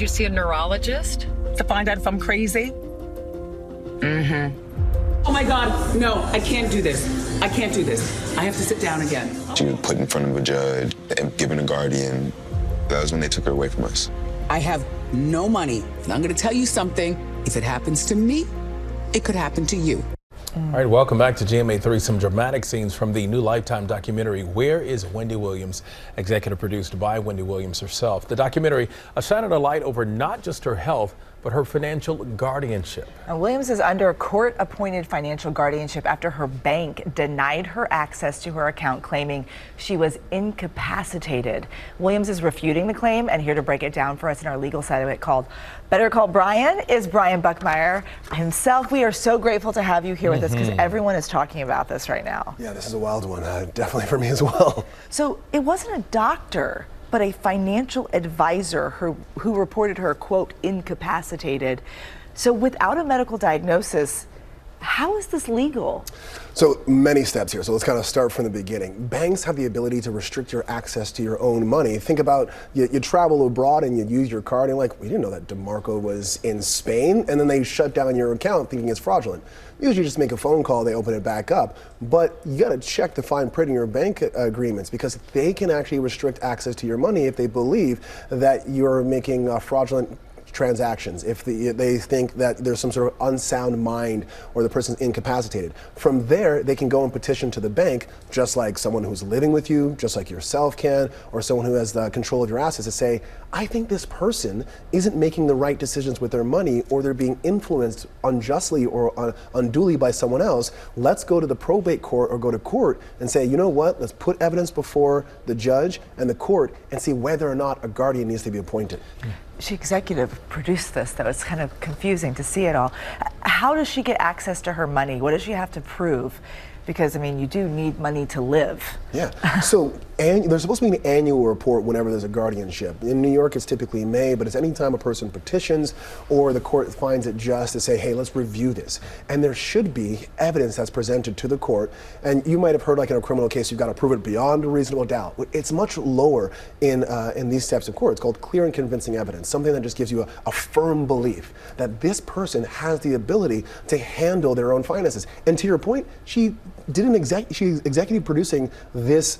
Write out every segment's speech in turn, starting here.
you see a neurologist? To find out if I'm crazy? Oh my God, no, I can't do this. I can't do this. I have to sit down again. She was put in front of a judge and given a guardian. That was when they took her away from us. I have no money, and I'm gonna tell you something. If it happens to me, it could happen to you. All right, welcome back to GMA3. Some dramatic scenes from the new Lifetime documentary, Where is Wendy Williams? Executive produced by Wendy Williams herself. The documentary shined a light over not just her health, but her financial guardianship. Now, Williams is under a court-appointed financial guardianship after her bank denied her access to her account, claiming she was incapacitated. Williams is refuting the claim, and here to break it down for us in our legal side of it called Better Call Brian is Brian Buckmire himself. We are so grateful to have you here with us because everyone is talking about this right now. Yeah, this is a wild one, definitely for me as well. So it wasn't a doctor, but a financial advisor who reported her, quote, incapacitated. So without a medical diagnosis, how is this legal? So many steps here. So let's kind of start from the beginning. Banks have the ability to restrict your access to your own money. Think about you travel abroad and you use your card and like, we didn't know that DeMarco was in Spain, and then they shut down your account thinking it's fraudulent. Usually you just make a phone call, they open it back up. But you got to check the fine print in your bank agreements because they can actually restrict access to your money if they believe that you're making fraudulent transactions, if they think that there's some sort of unsound mind or the person's incapacitated. From there, they can go and petition to the bank, just like someone who's living with you, just like yourself can, or someone who has the control of your assets, to say, I think this person isn't making the right decisions with their money, or they're being influenced unjustly or unduly by someone else. Let's go to the probate court or go to court and say, you know what, let's put evidence before the judge and the court and see whether or not a guardian needs to be appointed. She executive produced this, though. It's kind of confusing to see it all. How does she get access to her money? What does she have to prove? Because, I mean, you do need money to live. Yeah. So there's supposed to be an annual report whenever there's a guardianship. In New York, it's typically May, but it's any time a person petitions or the court finds it just to say, hey, let's review this. And there should be evidence that's presented to the court. And you might have heard, like in a criminal case, you've got to prove it beyond a reasonable doubt. It's much lower in these steps of court. It's called clear and convincing evidence, something that just gives you a firm belief that this person has the ability to handle their own finances. And to your point, she's executive producing this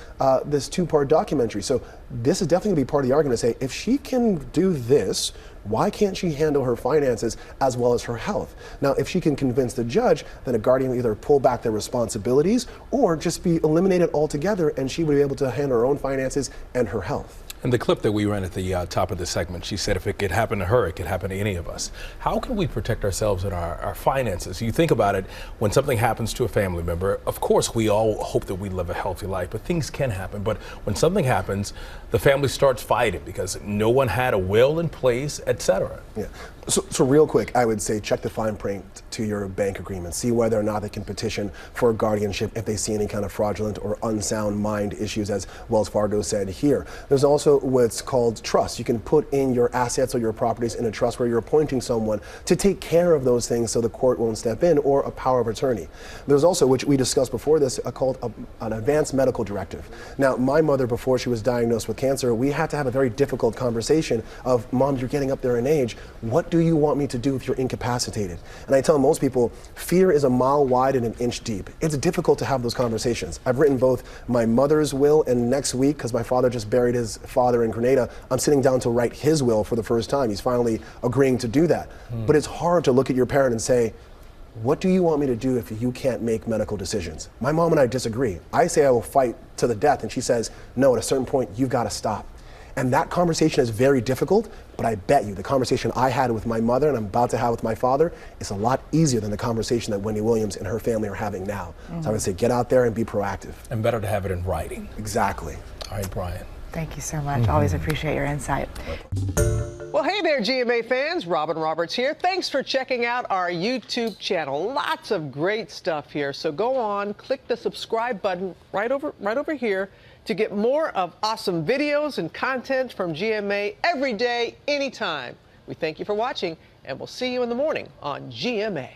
two-part documentary. So this is definitely going to be part of the argument to say, if she can do this, why can't she handle her finances as well as her health? Now, if she can convince the judge, then a guardian will either pull back their responsibilities or just be eliminated altogether, and she would be able to handle her own finances and her health. And the clip that we ran at the top of the segment, she said if it could happen to her, it could happen to any of us. How can we protect ourselves and our finances? You think about it, when something happens to a family member, of course we all hope that we live a healthy life, but things can happen. But when something happens, the family starts fighting because no one had a will in place, etc. Yeah. So real quick, I would say check the fine print to your bank agreement. See whether or not they can petition for guardianship if they see any kind of fraudulent or unsound mind issues, as Wells Fargo said here. There's also what's called trust. You can put in your assets or your properties in a trust where you're appointing someone to take care of those things so the court won't step in, or a power of attorney. There's also, which we discussed before this, called an advanced medical directive. Now, my mother, before she was diagnosed with cancer, we had to have a very difficult conversation of, Mom, you're getting up there in age. What do you want me to do if you're incapacitated? And I tell most people, fear is a mile wide and an inch deep. It's difficult to have those conversations. I've written both my mother's will, and next week, because my father just buried his father in Grenada, I'm sitting down to write his will for the first time. He's finally agreeing to do that. But it's hard to look at your parent and say, what do you want me to do if you can't make medical decisions? My mom and I disagree. I say I will fight to the death, and she says, no, at a certain point, you've got to stop. And that conversation is very difficult, but I bet you the conversation I had with my mother and I'm about to have with my father is a lot easier than the conversation that Wendy Williams and her family are having now. So I would say get out there and be proactive. And better to have it in writing. Exactly. All right, Brian. Thank you so much. Always appreciate your insight. Well, hey there, GMA fans. Robin Roberts here. Thanks for checking out our YouTube channel. Lots of great stuff here. So go on, click the subscribe button right over here to get more of awesome videos and content from GMA every day, anytime. We thank you for watching, and we'll see you in the morning on GMA.